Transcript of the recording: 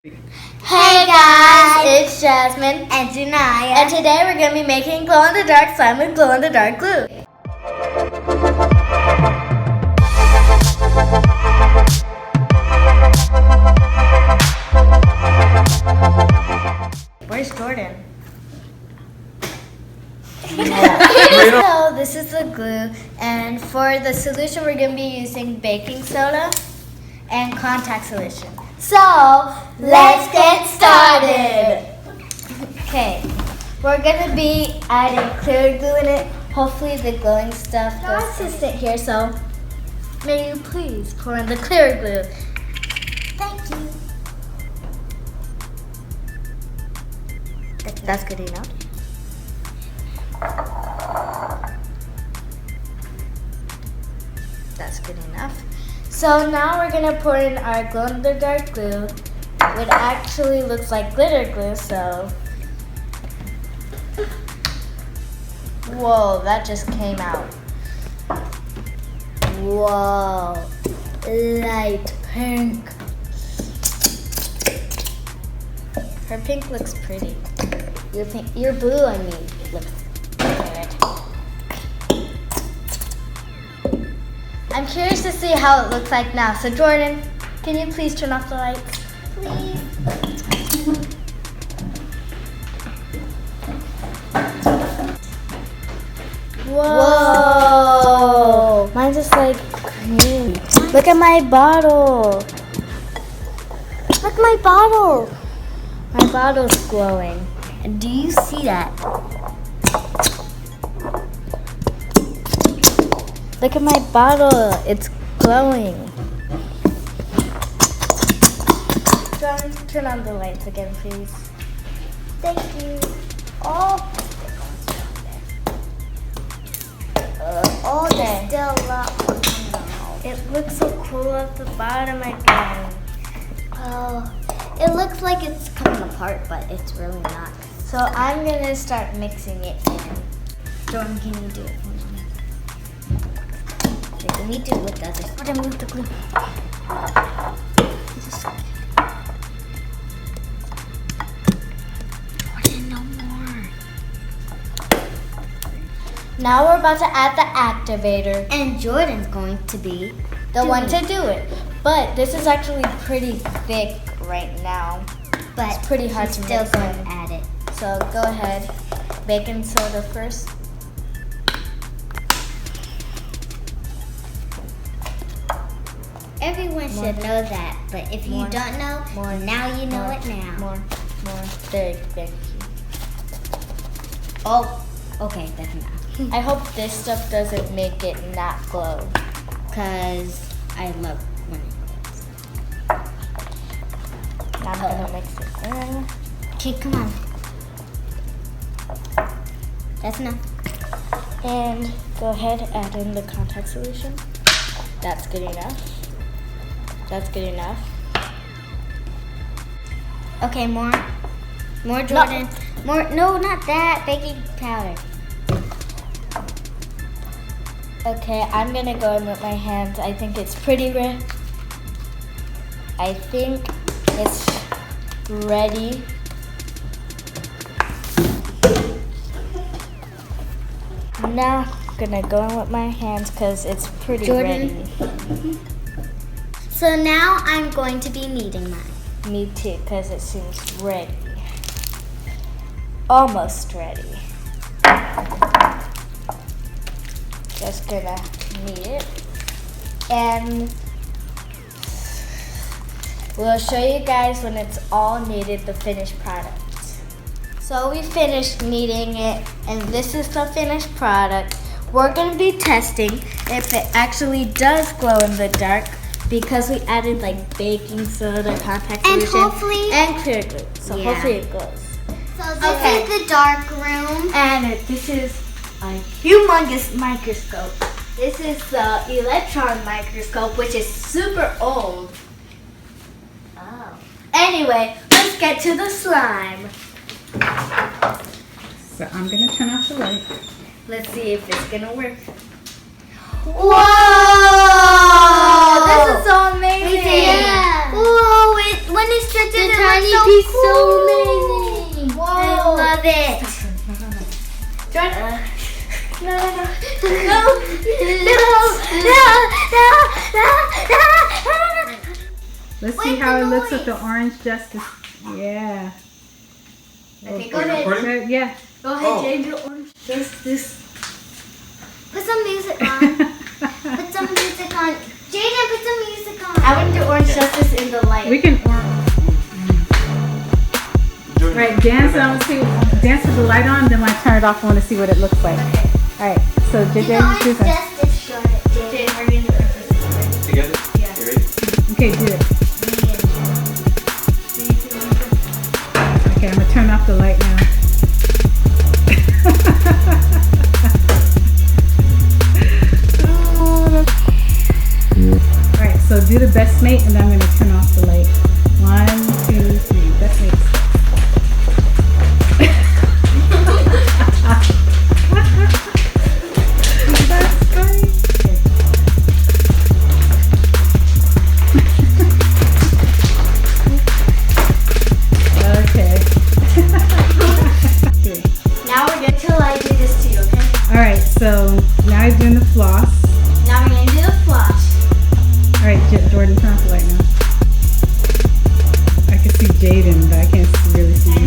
Hey guys, it's Jasmyn and Janaia. and today we're going to be making glow-in-the-dark slime with glow-in-the-dark glue. Where's Jordon? So this is the glue, and for the solution we're going to be using baking soda and contact solution. So, let's get started. Okay, we're gonna be adding clear glue in it. Hopefully the glowing stuff goes to sit here, so may you please pour in the clear glue. Thank you. That's good enough. That's good enough. So now we're gonna pour in our glow-in-the-dark glue. It actually looks like glitter glue, so. Whoa, that just came out. Whoa, light pink. Her pink looks pretty. Your blue, I mean, looks good. I'm curious to see how it looks like now. So Jordon, can you please turn off the lights? Please. Whoa! Mine's just like green. Look at my bottle. Look at my bottle. My bottle's glowing. And do you see that? Look at my bottle. It's glowing. John, turn on the lights again, please. Thank you. Oh. Oh, Okay. there's still a lot. It looks so cool at the bottom again. Oh, it looks like it's coming apart, but it's really not. So I'm gonna start mixing it in. Jordan, can you do it for me? Wait, let me do it with the other. Jordan, move the glue. Jordan, no more. Now we're about to add the activator. And Jordan's going to be The one to do it. But this is actually pretty thick right now. but It's pretty hard he's to still mix going in. to add it. So go ahead. Baking soda first. Everyone should know that, but if More. you don't know, now you know it now. More. There, thank you. Oh, okay, that's enough. I hope this stuff doesn't make it not glow. Because I love when it glows. Now I'm gonna mix it in. Okay, come on. That's enough. And go ahead, add in the contact solution. That's good enough. That's good enough. Okay, more. More, Jordan. More. No, not that. Baking powder. Okay, I'm gonna go in with my hands. I think it's pretty red. I think it's ready. Now I'm gonna go in with my hands because it's pretty Jordan? ready. So now I'm going to be kneading mine. Me too, because it seems ready. Almost ready. Just gonna knead it. And we'll show you guys when it's all kneaded, the finished product. So we finished kneading it, and this is the finished product. We're gonna be testing if it actually does glow in the dark, because we added like baking soda, contact And solution, hopefully- and clear glue. So Yeah. hopefully it glows. So this Okay. is the dark room. And this is a humongous microscope. This is the electron microscope, which is super old. Oh. Anyway, let's get to the slime. So I'm going to turn off the light. Let's see if it's gonna work. Whoa! This is so amazing. Yeah. Whoa! When it stitches. The tiny piece so amazing. Whoa. I love it. Jordan. No. Let's Wait, see how the it looks noise. with the orange justice. Yeah. Okay, go Are you ahead. recording? Yeah. Go ahead, Oh. Jayden. Do orange justice. Put some music on. Put some music on. Jayden, put some music on. I want to do orange justice in the light. We can right, dance. I want to see. Dance with the light on. Then when I turn it off, I want to see what it looks like. Okay. All right. So Do the JJ, orange do that. justice short it, Jayden. Jayden, we're going to do orange justice. Together? Yeah. You ready? Okay, do it. See you too, Monica. Okay, I'm gonna turn off the light now. All right. So do the best mate, and then I'm gonna turn off the light. 1, 2, 3. Best mate. That's funny. Okay. Okay. Now we're good till I do this to you, okay? All right. So now I'm doing the floss. Now we're going to do the flush. All right, Jordan, turn off the light now. I can see Jayden, but I can't really see you.